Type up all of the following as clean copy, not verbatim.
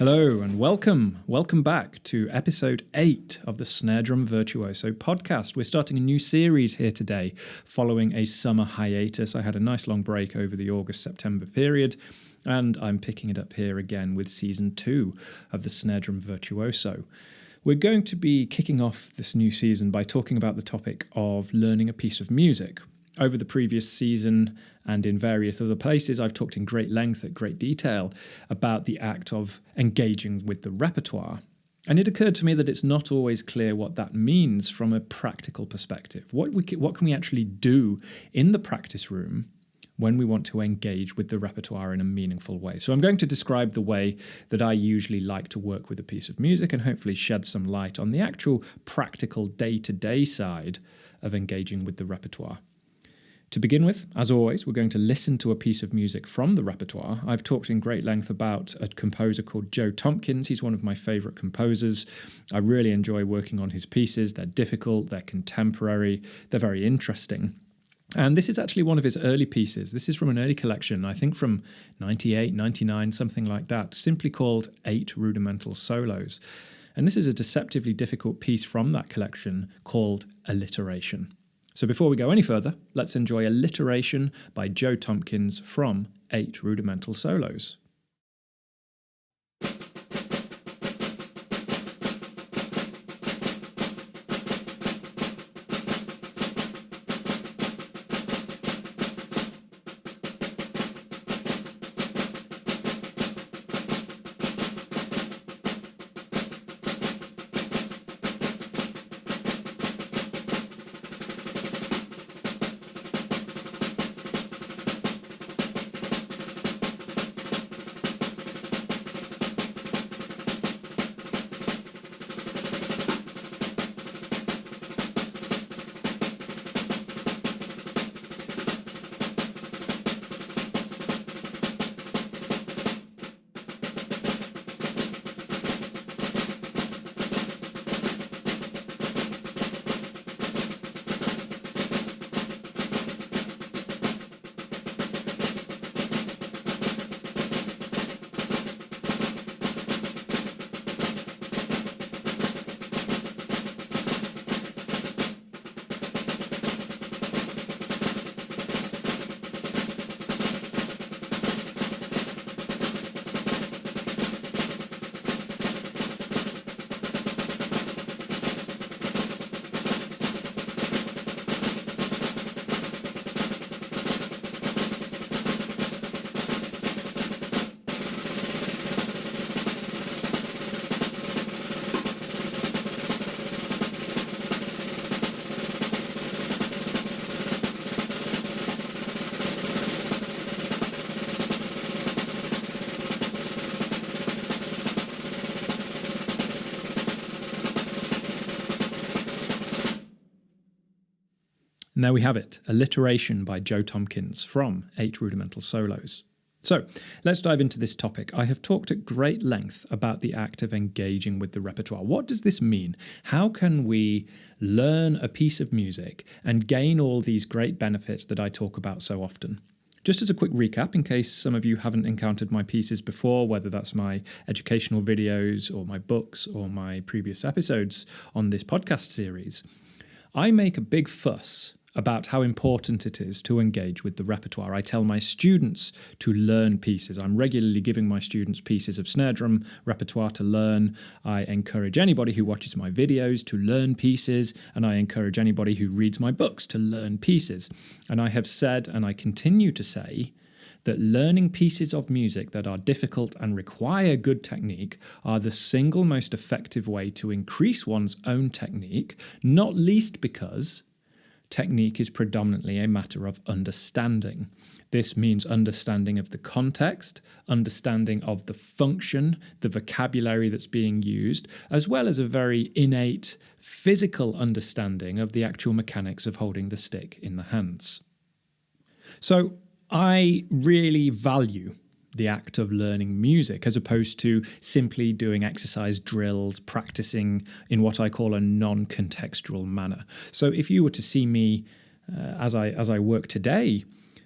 Hello and welcome. Welcome back to episode 8 of the Snare Drum Virtuoso podcast. We're starting a new series here today following a summer hiatus. I had a nice long break over the August-September period, and I'm picking it up here again with season 2 of the Snare Drum Virtuoso. We're going to be kicking off this new season by talking about the topic of learning a piece of music. Over the previous season and in various other places, I've talked in great length, at great detail, about the act of engaging with the repertoire. And it occurred to me that it's not always clear what that means from a practical perspective. What can we actually do in the practice room when we want to engage with the repertoire in a meaningful way? So I'm going to describe the way that I usually like to work with a piece of music and hopefully shed some light on the actual practical day-to-day side of engaging with the repertoire. To begin with, as always, we're going to listen to a piece of music from the repertoire. I've talked in great length about a composer called Joe Tompkins. He's one of my favourite composers. I really enjoy working on his pieces. They're difficult, they're contemporary, they're very interesting. And this is actually one of his early pieces. This is from an early collection, I think from 98, 99, something like that, simply called 8 Rudimental Solos. And this is a deceptively difficult piece from that collection called Alliteration. So before we go any further, let's enjoy Alliteration by Joe Tompkins from 8 Rudimental Solos. And there we have it, Alliteration by Joe Tompkins from 8 Rudimental Solos. So let's dive into this topic. I have talked at great length about the act of engaging with the repertoire. What does this mean? How can we learn a piece of music and gain all these great benefits that I talk about so often? Just as a quick recap, in case some of you haven't encountered my pieces before, whether that's my educational videos or my books or my previous episodes on this podcast series, I make a big fuss about how important it is to engage with the repertoire. I tell my students to learn pieces. I'm regularly giving my students pieces of snare drum repertoire to learn. I encourage anybody who watches my videos to learn pieces, and I encourage anybody who reads my books to learn pieces. And I have said, and I continue to say, that learning pieces of music that are difficult and require good technique are the single most effective way to increase one's own technique, not least because technique is predominantly a matter of understanding. This means understanding of the context, understanding of the function, the vocabulary that's being used, as well as a very innate physical understanding of the actual mechanics of holding the stick in the hands. So I really value the act of learning music as opposed to simply doing exercise drills, practicing in what I call a non-contextual manner. So if you were to see me as I work today,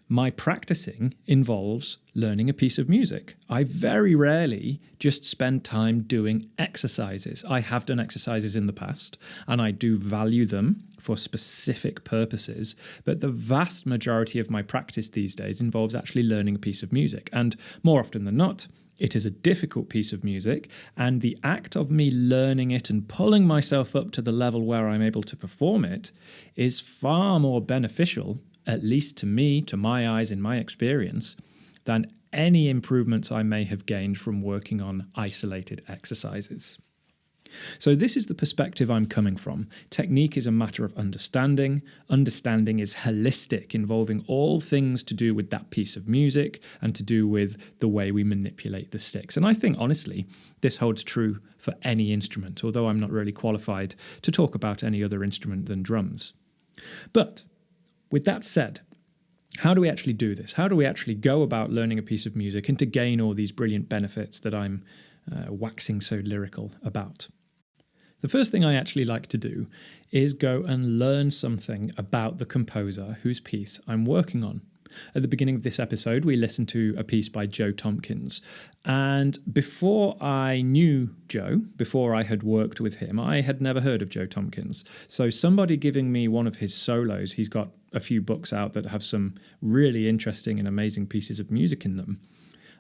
my practicing involves learning a piece of music. I very rarely just spend time doing exercises. I have done exercises in the past, and I do value them for specific purposes, but the vast majority of my practice these days involves actually learning a piece of music. And more often than not, it is a difficult piece of music, and the act of me learning it and pulling myself up to the level where I'm able to perform it is far more beneficial, at least to me, to my eyes, in my experience, than any improvements I may have gained from working on isolated exercises. So this is the perspective I'm coming from. Technique is a matter of understanding. Understanding is holistic, involving all things to do with that piece of music and to do with the way we manipulate the sticks. And I think, honestly, this holds true for any instrument, although I'm not really qualified to talk about any other instrument than drums. But with that said, how do we actually do this? How do we actually go about learning a piece of music and to gain all these brilliant benefits that I'm waxing so lyrical about? The first thing I actually like to do is go and learn something about the composer whose piece I'm working on. At the beginning of this episode, we listened to a piece by Joe Tompkins. And before I knew Joe, before I had worked with him, I had never heard of Joe Tompkins. So somebody giving me one of his solos, he's got a few books out that have some really interesting and amazing pieces of music in them.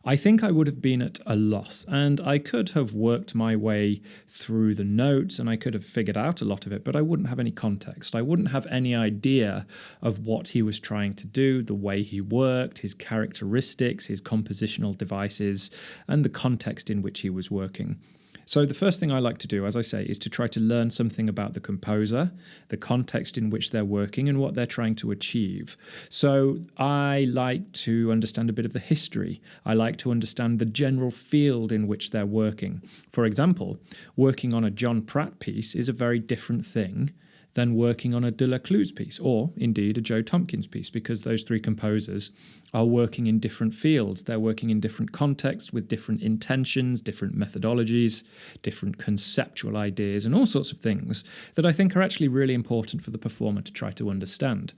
I think I would have been at a loss, and I could have worked my way through the notes and I could have figured out a lot of it, but I wouldn't have any context. I wouldn't have any idea of what he was trying to do, the way he worked, his characteristics, his compositional devices, and the context in which he was working. So the first thing I like to do, as I say, is to try to learn something about the composer, the context in which they're working, and what they're trying to achieve. So I like to understand a bit of the history. I like to understand the general field in which they're working. For example, working on a John Pratt piece is a very different thing than working on a De La Cluse piece, or indeed a Joe Tompkins piece, because those three composers are working in different fields. They're working in different contexts with different intentions, different methodologies, different conceptual ideas, and all sorts of things that I think are actually really important for the performer to try to understand.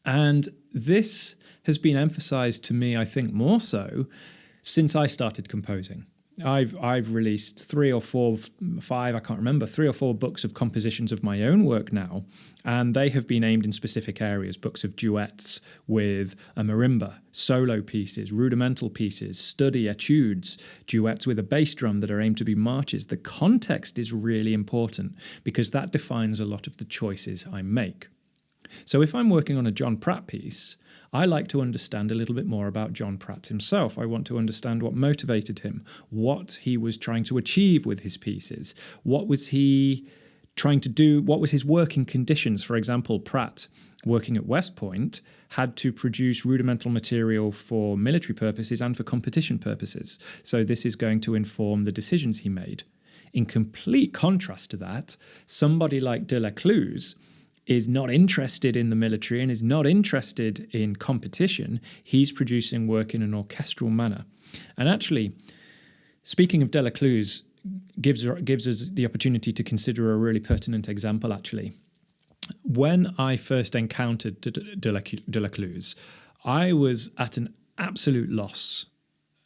And this has been emphasized to me, I think, more so since I started composing. I've released 3 or 4, 5, I can't remember, 3 or 4 books of compositions of my own work now, and they have been aimed in specific areas, books of duets with a marimba, solo pieces, rudimental pieces, study etudes, duets with a bass drum that are aimed to be marches. The context is really important because that defines a lot of the choices I make. So if I'm working on a John Pratt piece, I like to understand a little bit more about John Pratt himself. I want to understand what motivated him, what he was trying to achieve with his pieces, what was he trying to do, what was his working conditions. For example, Pratt, working at West Point, had to produce rudimental material for military purposes and for competition purposes. So this is going to inform the decisions he made. In complete contrast to that, somebody like De La Cluse is not interested in the military and is not interested in competition. He's producing work in an orchestral manner. And actually, speaking of De La Cluse, gives us the opportunity to consider a really pertinent example, actually. When I first encountered De La Cluse, I was at an absolute loss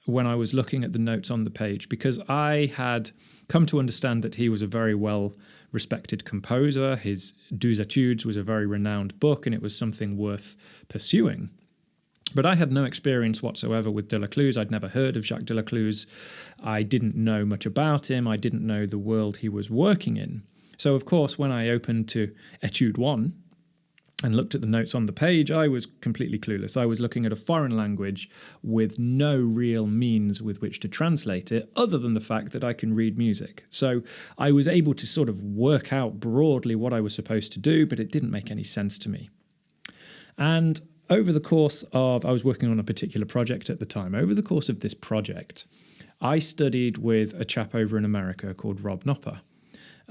when I was looking at the notes on the page, because I had come to understand that he was a very well-respected composer. His Deux Etudes was a very renowned book, and it was something worth pursuing. But I had no experience whatsoever with De La Cluse. I'd never heard of Jacques De La Cluse. I didn't know much about him. I didn't know the world he was working in. So, of course, when I opened to Etude 1 and looked at the notes on the page, I was completely clueless. I was looking at a foreign language with no real means with which to translate it, other than the fact that I can read music. So I was able to sort of work out broadly what I was supposed to do, but it didn't make any sense to me. And over the course of, I was working on a particular project at the time. Over the course of this project, I studied with a chap over in America called Rob Knopper.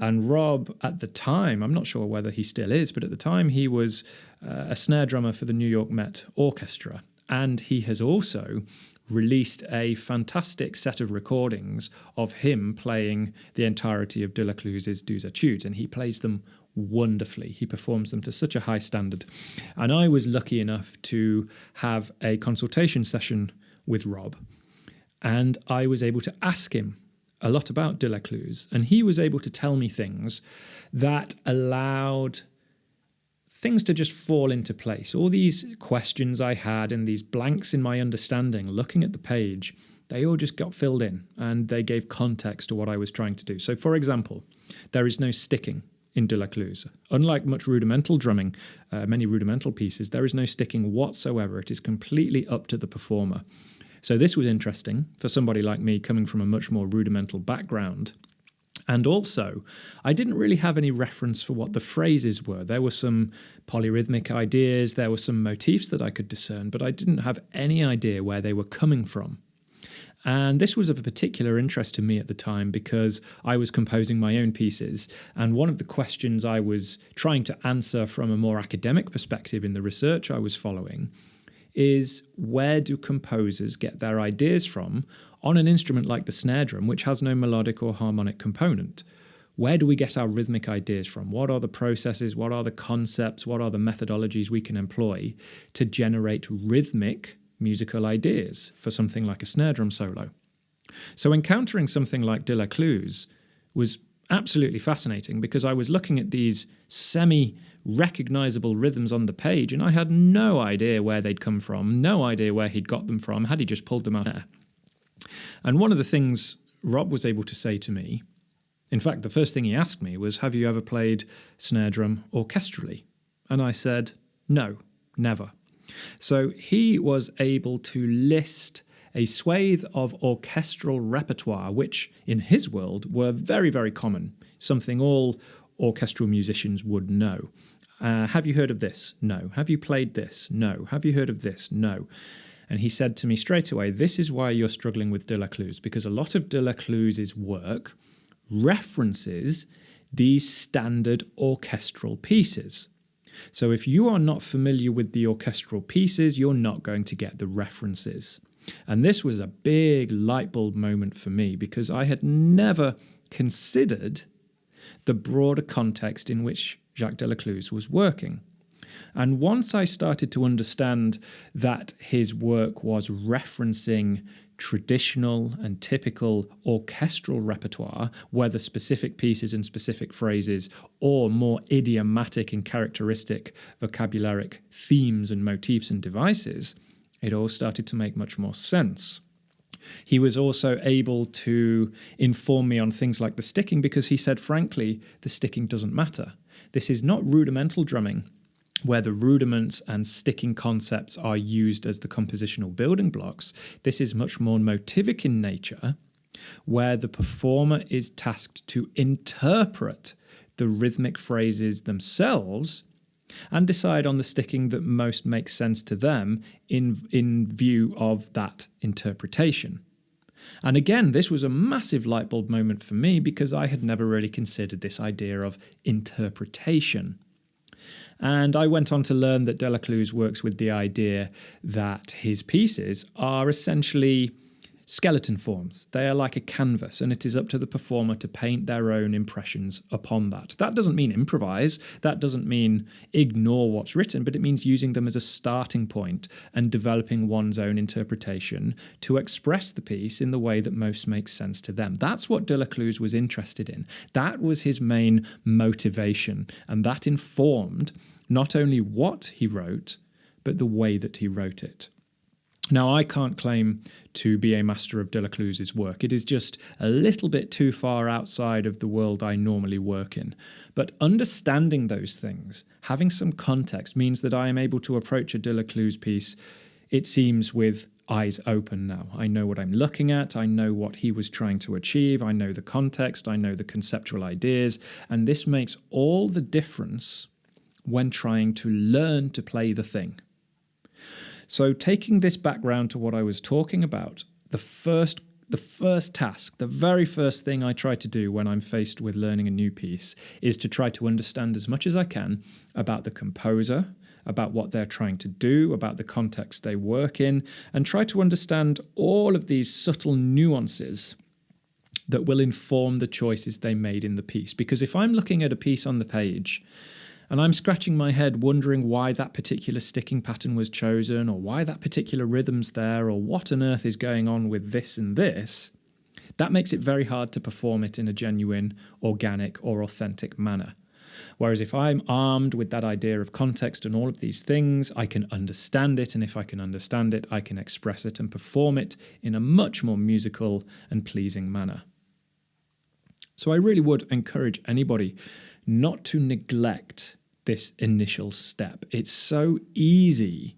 And Rob, at the time, I'm not sure whether he still is, but at the time he was a snare drummer for the New York Met Orchestra. And he has also released a fantastic set of recordings of him playing the entirety of De La Cluse's Deux Etudes, and he plays them wonderfully. He performs them to such a high standard. And I was lucky enough to have a consultation session with Rob, and I was able to ask him a lot about de la Cluse, and he was able to tell me things that allowed things to just fall into place. All these questions I had and these blanks in my understanding, looking at the page, they all just got filled in, and they gave context to what I was trying to do. So, for example, there is no sticking in de la Cluse. Unlike much rudimental drumming, many rudimental pieces, there is no sticking whatsoever. It is completely up to the performer. So this was interesting for somebody like me coming from a much more rudimental background. And also, I didn't really have any reference for what the phrases were. There were some polyrhythmic ideas, there were some motifs that I could discern, but I didn't have any idea where they were coming from. And this was of a particular interest to me at the time because I was composing my own pieces. And one of the questions I was trying to answer from a more academic perspective in the research I was following is, where do composers get their ideas from on an instrument like the snare drum, which has no melodic or harmonic component? Where do we get our rhythmic ideas from? What are the processes? What are the concepts? What are the methodologies we can employ to generate rhythmic musical ideas for something like a snare drum solo? So encountering something like de la Cluse was absolutely fascinating because I was looking at these semi-recognizable rhythms on the page and I had no idea where they'd come from, no idea where he'd got them from, had he just pulled them out there. And one of the things Rob was able to say to me, in fact, the first thing he asked me was, have you ever played snare drum orchestrally? And I said, no, never. So he was able to list a swathe of orchestral repertoire, which in his world were very, very common, something all orchestral musicians would know. Have you heard of this? No. Have you played this? No. Have you heard of this? No. And he said to me straight away, this is why you're struggling with de la Cluse, because a lot of de la Cluse's work references these standard orchestral pieces. So if you are not familiar with the orchestral pieces, you're not going to get the references. And this was a big light bulb moment for me because I had never considered the broader context in which Jacques de la Cluse was working. And once I started to understand that his work was referencing traditional and typical orchestral repertoire, whether specific pieces and specific phrases or more idiomatic and characteristic vocabularic themes and motifs and devices, it all started to make much more sense. He was also able to inform me on things like the sticking because he said, frankly, the sticking doesn't matter. This is not rudimental drumming, where the rudiments and sticking concepts are used as the compositional building blocks. This is much more motivic in nature, where the performer is tasked to interpret the rhythmic phrases themselves and decide on the sticking that most makes sense to them in view of that interpretation. And again, this was a massive light bulb moment for me because I had never really considered this idea of interpretation. And I went on to learn that de la Cluse works with the idea that his pieces are essentially skeleton forms. They are like a canvas, and it is up to the performer to paint their own impressions upon that. That doesn't mean improvise, that doesn't mean ignore what's written, but it means using them as a starting point and developing one's own interpretation to express the piece in the way that most makes sense to them. That's what de la Cluse was interested in. That was his main motivation, and that informed not only what he wrote, but the way that he wrote it. Now, I can't claim to be a master of de la Cluse's work. It is just a little bit too far outside of the world I normally work in. But understanding those things, having some context, means that I am able to approach a de la Cluse piece, it seems, with eyes open now. I know what I'm looking at. I know what he was trying to achieve. I know the context. I know the conceptual ideas. And this makes all the difference when trying to learn to play the thing. So taking this background to what I was talking about, the first task, the very first thing I try to do when I'm faced with learning a new piece is to try to understand as much as I can about the composer, about what they're trying to do, about the context they work in, and try to understand all of these subtle nuances that will inform the choices they made in the piece. Because if I'm looking at a piece on the page and I'm scratching my head wondering why that particular sticking pattern was chosen, or why that particular rhythm's there, or what on earth is going on with this and this, that makes it very hard to perform it in a genuine, organic, or authentic manner. Whereas if I'm armed with that idea of context and all of these things, I can understand it, and if I can understand it, I can express it and perform it in a much more musical and pleasing manner. So I really would encourage anybody not to neglect this initial step. It's so easy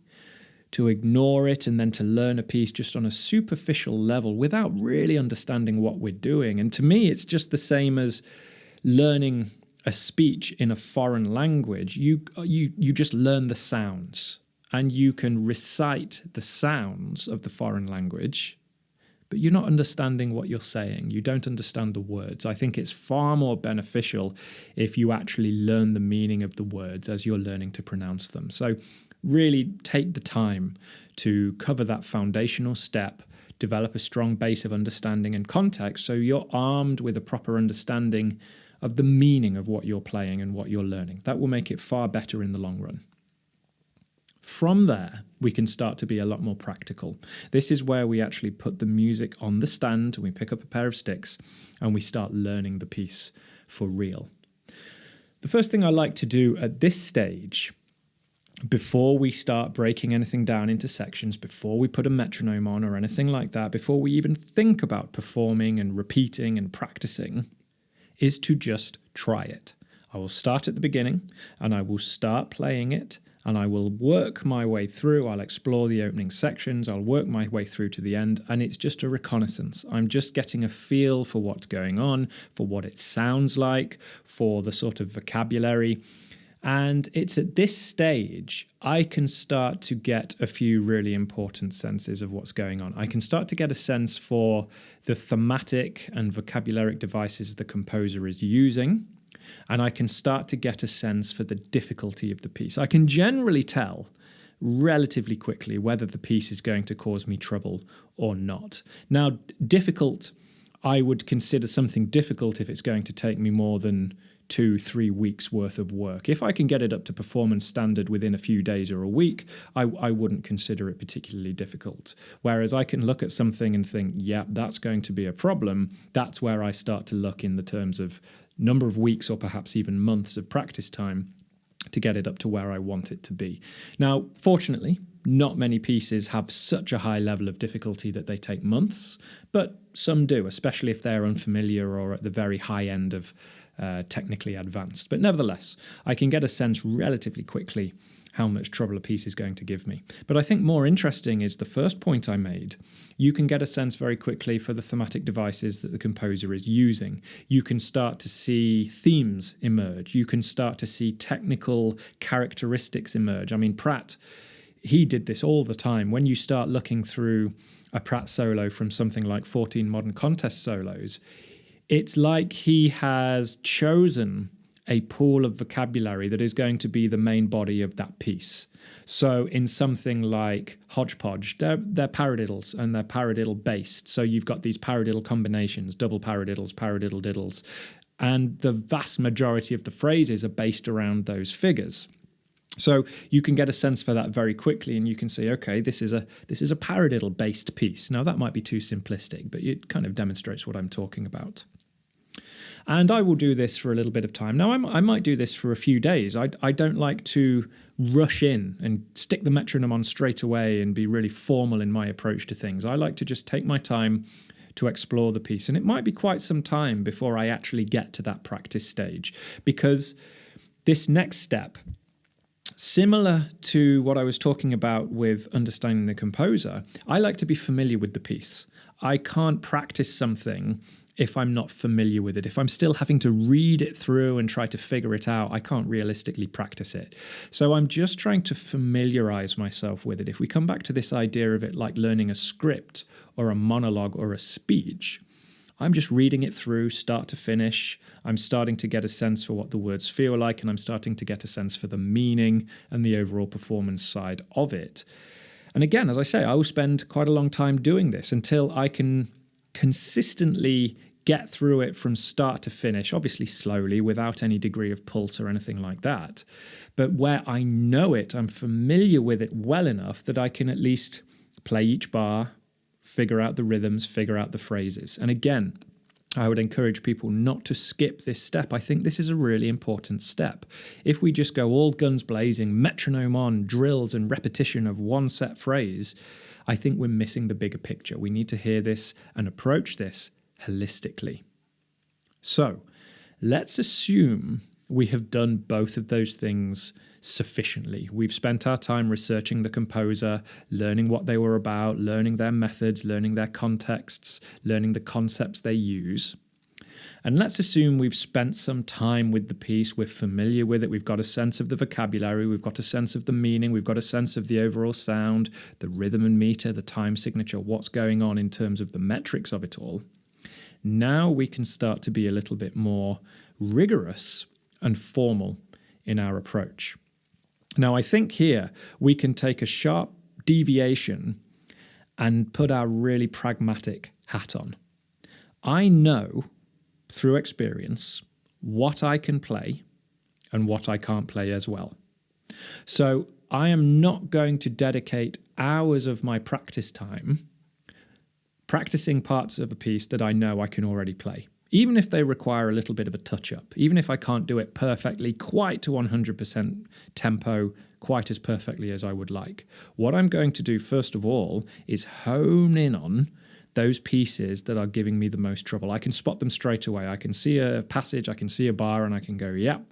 to ignore it and then to learn a piece just on a superficial level without really understanding what we're doing. And to me, it's just the same as learning a speech in a foreign language. You just learn the sounds, and you can recite the sounds of the foreign language, but you're not understanding what you're saying. You don't understand the words. I think it's far more beneficial if you actually learn the meaning of the words as you're learning to pronounce them. So really take the time to cover that foundational step, develop a strong base of understanding and context so you're armed with a proper understanding of the meaning of what you're playing and what you're learning. That will make it far better in the long run. From there, we can start to be a lot more practical. This is where we actually put the music on the stand, we pick up a pair of sticks, and we start learning the piece for real. The first thing I like to do at this stage, before we start breaking anything down into sections, before we put a metronome on or anything like that, before we even think about performing and repeating and practicing, is to just try it. I will start at the beginning and I will start playing it, and I will work my way through. I'll explore the opening sections, I'll work my way through to the end, and it's just a reconnaissance. I'm just getting a feel for what's going on, for what it sounds like, for the sort of vocabulary. And it's at this stage I can start to get a few really important senses of what's going on. I can start to get a sense for the thematic and vocabularic devices the composer is using, and I can start to get a sense for the difficulty of the piece. I can generally tell relatively quickly whether the piece is going to cause me trouble or not. Now, difficult, I would consider something difficult if it's going to take me more than 2-3 weeks worth of work. If I can get it up to performance standard within a few days or a week, I wouldn't consider it particularly difficult. Whereas I can look at something and think, yeah, that's going to be a problem. That's where I start to look in the terms of number of weeks or perhaps even months of practice time to get it up to where I want it to be. Now, fortunately, not many pieces have such a high level of difficulty that they take months, but some do, especially if they're unfamiliar or at the very high end of technically advanced. But nevertheless, I can get a sense relatively quickly how much trouble a piece is going to give me. But I think more interesting is the first point I made. You can get a sense very quickly for the thematic devices that the composer is using. You can start to see themes emerge. You can start to see technical characteristics emerge. I mean, Pratt, he did this all the time. When you start looking through a Pratt solo from something like 14 Modern Contest solos, it's like he has chosen a pool of vocabulary that is going to be the main body of that piece. So in something like Hodgepodge, they're paradiddles, and they're paradiddle based. So you've got these paradiddle combinations, double paradiddles, paradiddle diddles, and the vast majority of the phrases are based around those figures. So you can get a sense for that very quickly, and you can say, okay, this is a paradiddle based piece. Now that might be too simplistic, but it kind of demonstrates what I'm talking about. And I will do this for a little bit of time. Now, I might do this for a few days. I don't like to rush in and stick the metronome on straight away and be really formal in my approach to things. I like to just take my time to explore the piece. And it might be quite some time before I actually get to that practice stage, because this next step, similar to what I was talking about with understanding the composer, I like to be familiar with the piece. I can't practice something if I'm not familiar with it. If I'm still having to read it through and try to figure it out, I can't realistically practice it. So I'm just trying to familiarize myself with it. If we come back to this idea of it like learning a script or a monologue or a speech, I'm just reading it through start to finish. I'm starting to get a sense for what the words feel like, and I'm starting to get a sense for the meaning and the overall performance side of it. And again, as I say, I will spend quite a long time doing this until I can consistently get through it from start to finish, obviously slowly, without any degree of pulse or anything like that. But where I know it, I'm familiar with it well enough that I can at least play each bar, figure out the rhythms, figure out the phrases. And again, I would encourage people not to skip this step. I think this is a really important step. If we just go all guns blazing, metronome on, drills and repetition of one set phrase, I think we're missing the bigger picture. We need to hear this and approach this holistically. So let's assume we have done both of those things sufficiently. We've spent our time researching the composer, learning what they were about, learning their methods, learning their contexts, learning the concepts they use. And let's assume we've spent some time with the piece, we're familiar with it, we've got a sense of the vocabulary, we've got a sense of the meaning, we've got a sense of the overall sound, the rhythm and meter, the time signature, what's going on in terms of the metrics of it all. Now we can start to be a little bit more rigorous and formal in our approach. Now, I think here we can take a sharp deviation and put our really pragmatic hat on. I know through experience what I can play and what I can't play as well. So I am not going to dedicate hours of my practice time practicing parts of a piece that I know I can already play, even if they require a little bit of a touch-up, even if I can't do it perfectly, quite to 100% tempo, quite as perfectly as I would like. What I'm going to do, first of all, is hone in on those pieces that are giving me the most trouble. I can spot them straight away. I can see a passage, I can see a bar, and I can go, yep,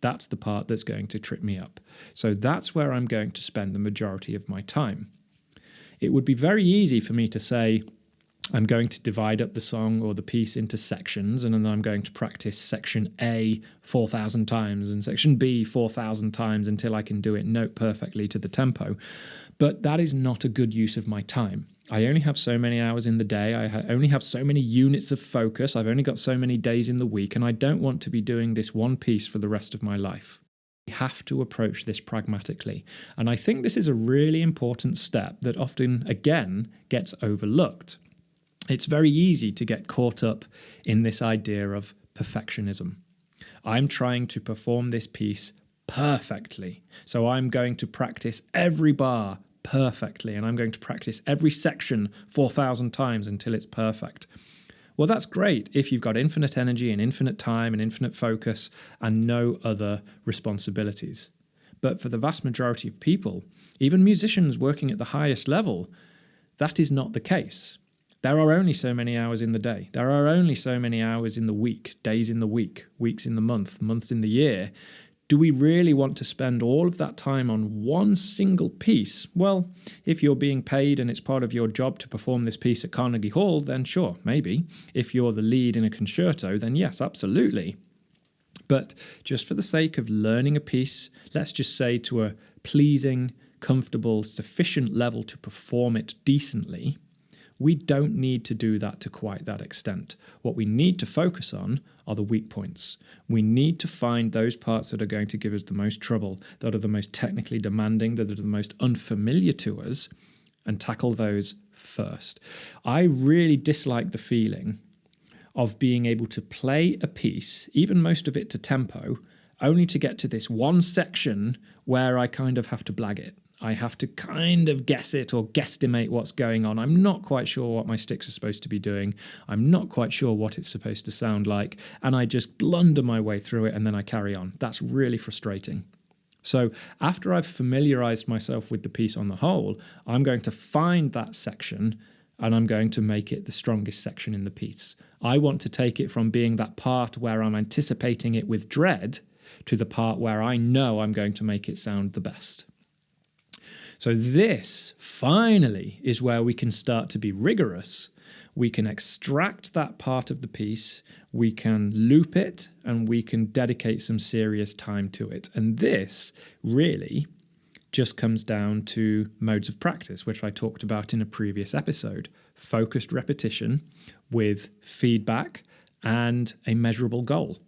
that's the part that's going to trip me up. So that's where I'm going to spend the majority of my time. It would be very easy for me to say, I'm going to divide up the song or the piece into sections, and then I'm going to practice section A 4,000 times and section B 4,000 times until I can do it note perfectly to the tempo. But that is not a good use of my time. I only have so many hours in the day. I only have so many units of focus. I've only got so many days in the week, and I don't want to be doing this one piece for the rest of my life. We have to approach this pragmatically. And I think this is a really important step that often, again, gets overlooked. It's very easy to get caught up in this idea of perfectionism. I'm trying to perform this piece perfectly, so I'm going to practice every bar perfectly, and I'm going to practice every section 4,000 times until it's perfect. Well, that's great if you've got infinite energy and infinite time and infinite focus and no other responsibilities. But for the vast majority of people, even musicians working at the highest level, that is not the case. There are only so many hours in the day. There are only so many hours in the week, days in the week, weeks in the month, months in the year. Do we really want to spend all of that time on one single piece? Well, if you're being paid and it's part of your job to perform this piece at Carnegie Hall, then sure, maybe. If you're the lead in a concerto, then yes, absolutely. But just for the sake of learning a piece, let's just say to a pleasing, comfortable, sufficient level to perform it decently, we don't need to do that to quite that extent. What we need to focus on are the weak points. We need to find those parts that are going to give us the most trouble, that are the most technically demanding, that are the most unfamiliar to us, and tackle those first. I really dislike the feeling of being able to play a piece, even most of it to tempo, only to get to this one section where I kind of have to blag it. I have to kind of guess it or guesstimate what's going on. I'm not quite sure what my sticks are supposed to be doing. I'm not quite sure what it's supposed to sound like. And I just blunder my way through it and then I carry on. That's really frustrating. So after I've familiarized myself with the piece on the whole, I'm going to find that section and I'm going to make it the strongest section in the piece. I want to take it from being that part where I'm anticipating it with dread to the part where I know I'm going to make it sound the best. So this, finally, is where we can start to be rigorous. We can extract that part of the piece, we can loop it, and we can dedicate some serious time to it. And this really just comes down to modes of practice, which I talked about in a previous episode. Focused repetition with feedback and a measurable goal.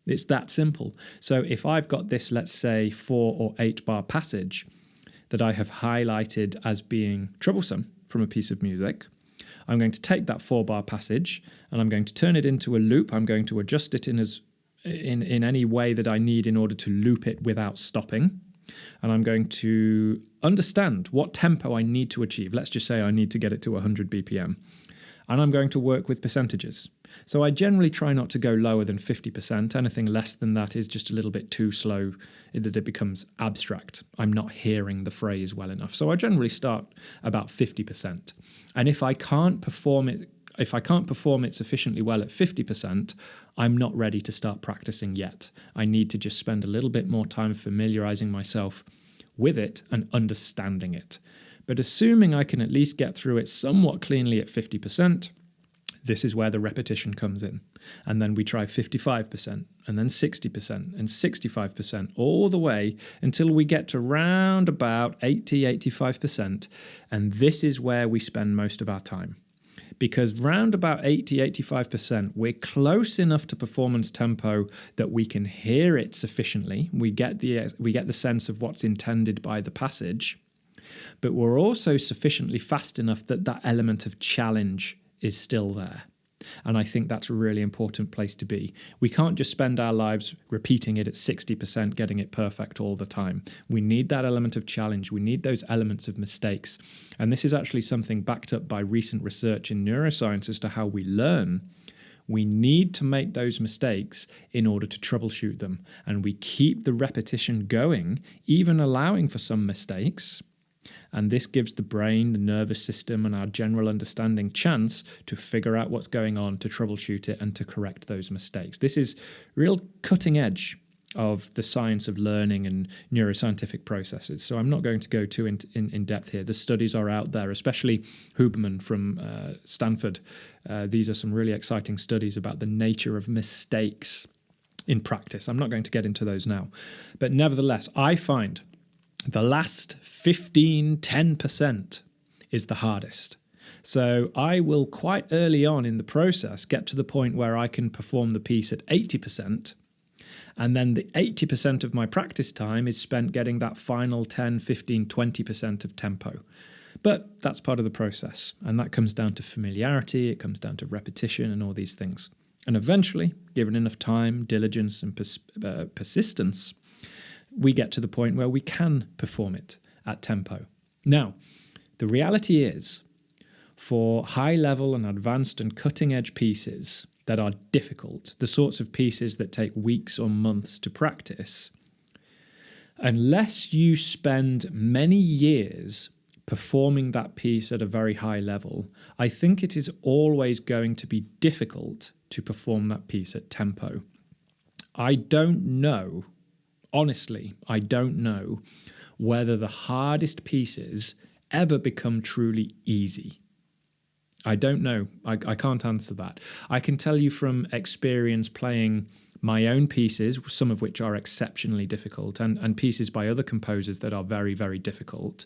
It's that simple. So if I've got this, let's say, 4 or 8 bar passage that I have highlighted as being troublesome from a piece of music, I'm going to take that 4-bar passage and I'm going to turn it into a loop. I'm going to adjust it in any way that I need in order to loop it without stopping. And I'm going to understand what tempo I need to achieve. Let's just say I need to get it to 100 BPM. And I'm going to work with percentages. So I generally try not to go lower than 50%. Anything less than that is just a little bit too slow, that it becomes abstract. I'm not hearing the phrase well enough. So I generally start about 50%. And if I can't perform it sufficiently well at 50%, I'm not ready to start practicing yet. I need to just spend a little bit more time familiarizing myself with it and understanding it. But assuming I can at least get through it somewhat cleanly at 50%, this is where the repetition comes in. And then we try 55%, and then 60%, and 65%, all the way until we get to round about 80, 85%. And this is where we spend most of our time. Because round about 80, 85%, we're close enough to performance tempo that we can hear it sufficiently. We get the sense of what's intended by the passage, but we're also sufficiently fast enough that that element of challenge is still there. And I think that's a really important place to be. We can't just spend our lives repeating it at 60%, getting it perfect all the time. We need that element of challenge. We need those elements of mistakes. And this is actually something backed up by recent research in neuroscience as to how we learn. We need to make those mistakes in order to troubleshoot them. And we keep the repetition going, even allowing for some mistakes. And this gives the brain, the nervous system, and our general understanding chance to figure out what's going on, to troubleshoot it, and to correct those mistakes. This is real cutting edge of the science of learning and neuroscientific processes. So I'm not going to go too in depth here. The studies are out there, especially Huberman from Stanford. These are some really exciting studies about the nature of mistakes in practice. I'm not going to get into those now. But nevertheless, I find the last 10% is the hardest. So I will quite early on in the process get to the point where I can perform the piece at 80%. And then the 80% of my practice time is spent getting that final 10, 15, 20% of tempo. But that's part of the process. And that comes down to familiarity. It comes down to repetition and all these things. And eventually, given enough time, diligence, and persistence, we get to the point where we can perform it at tempo. Now, the reality is, for high-level and advanced and cutting-edge pieces that are difficult, the sorts of pieces that take weeks or months to practice, unless you spend many years performing that piece at a very high level, I think it is always going to be difficult to perform that piece at tempo. I don't know. Honestly, I don't know whether the hardest pieces ever become truly easy. I don't know. I can't answer that. I can tell you from experience playing my own pieces, some of which are exceptionally difficult, and pieces by other composers that are very, very difficult.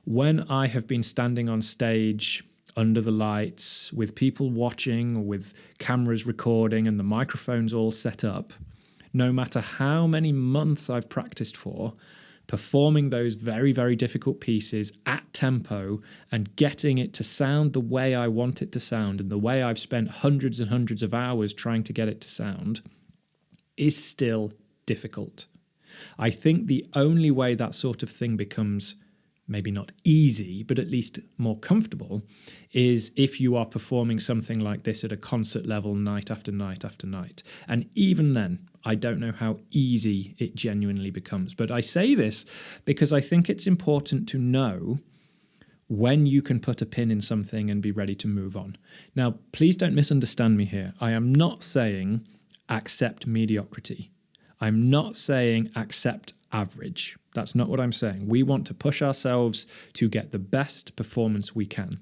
When I have been standing on stage under the lights with people watching, or with cameras recording and the microphones all set up, no matter how many months I've practiced for, performing those very, very difficult pieces at tempo and getting it to sound the way I want it to sound and the way I've spent hundreds and hundreds of hours trying to get it to sound is still difficult. I think the only way that sort of thing becomes maybe not easy, but at least more comfortable, is if you are performing something like this at a concert level night after night after night. And even then, I don't know how easy it genuinely becomes. But I say this because I think it's important to know when you can put a pin in something and be ready to move on. Now, please don't misunderstand me here. I am not saying accept mediocrity. I'm not saying accept average. That's not what I'm saying. We want to push ourselves to get the best performance we can.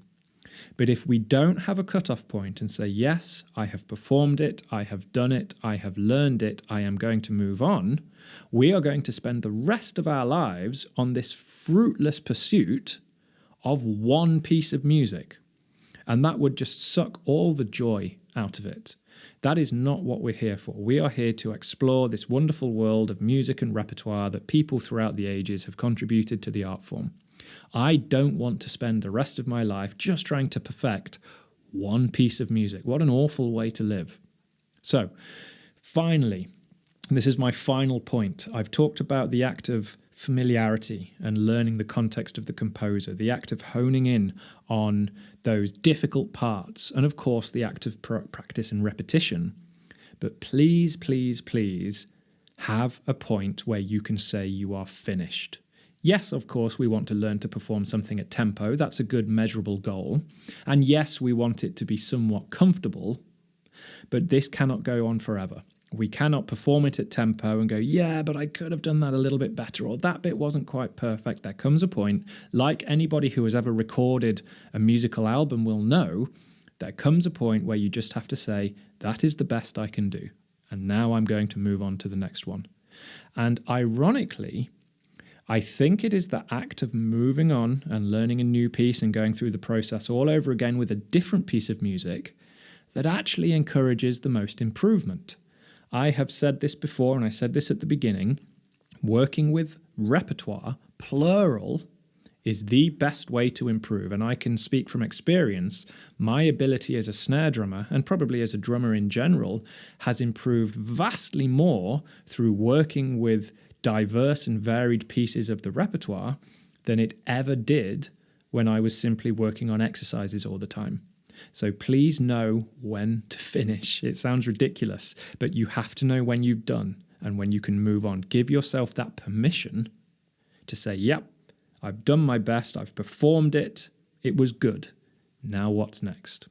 But if we don't have a cutoff point and say, yes, I have performed it, I have done it, I have learned it, I am going to move on, we are going to spend the rest of our lives on this fruitless pursuit of one piece of music. And that would just suck all the joy out of it. That is not what we're here for. We are here to explore this wonderful world of music and repertoire that people throughout the ages have contributed to the art form. I don't want to spend the rest of my life just trying to perfect one piece of music. What an awful way to live. So, finally, this is my final point. I've talked about the act of familiarity and learning the context of the composer, the act of honing in on those difficult parts, and of course, the act of practice and repetition. But please, please, please have a point where you can say you are finished. Yes, of course, we want to learn to perform something at tempo. That's a good measurable goal. And yes, we want it to be somewhat comfortable, but this cannot go on forever. We cannot perform it at tempo and go, yeah, but I could have done that a little bit better, or that bit wasn't quite perfect. There comes a point, like anybody who has ever recorded a musical album will know, there comes a point where you just have to say, that is the best I can do. And now I'm going to move on to the next one. And ironically, I think it is the act of moving on and learning a new piece and going through the process all over again with a different piece of music that actually encourages the most improvement. I have said this before, and I said this at the beginning, working with repertoire, plural, is the best way to improve. And I can speak from experience, my ability as a snare drummer, and probably as a drummer in general, has improved vastly more through working with diverse and varied pieces of the repertoire than it ever did when I was simply working on exercises all the time. So please know when to finish. It sounds ridiculous, but you have to know when you've done and when you can move on. Give yourself that permission to say, yep, I've done my best, I've performed it, it was good. Now what's next?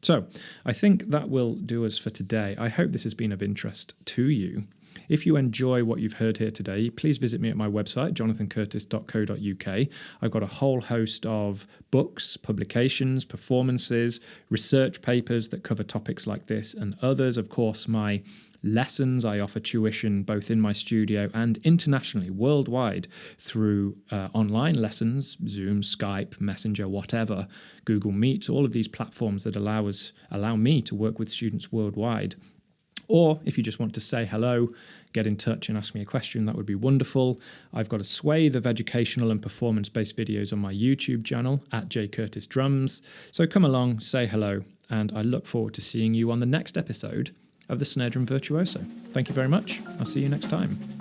So I think that will do us for today. I hope this has been of interest to you. If you enjoy what you've heard here today, please visit me at my website, jonathancurtis.co.uk. I've got a whole host of books, publications, performances, research papers that cover topics like this and others. Of course, my lessons. I offer tuition both in my studio and internationally, worldwide, through online lessons, Zoom, Skype, Messenger, whatever, Google Meet, all of these platforms that allow me to work with students worldwide. Or if you just want to say hello, get in touch and ask me a question, that would be wonderful. I've got a swathe of educational and performance-based videos on my YouTube channel at jcurtisdrums. So come along, say hello, and I look forward to seeing you on the next episode of the Snare Drum Virtuoso. Thank you very much. I'll see you next time.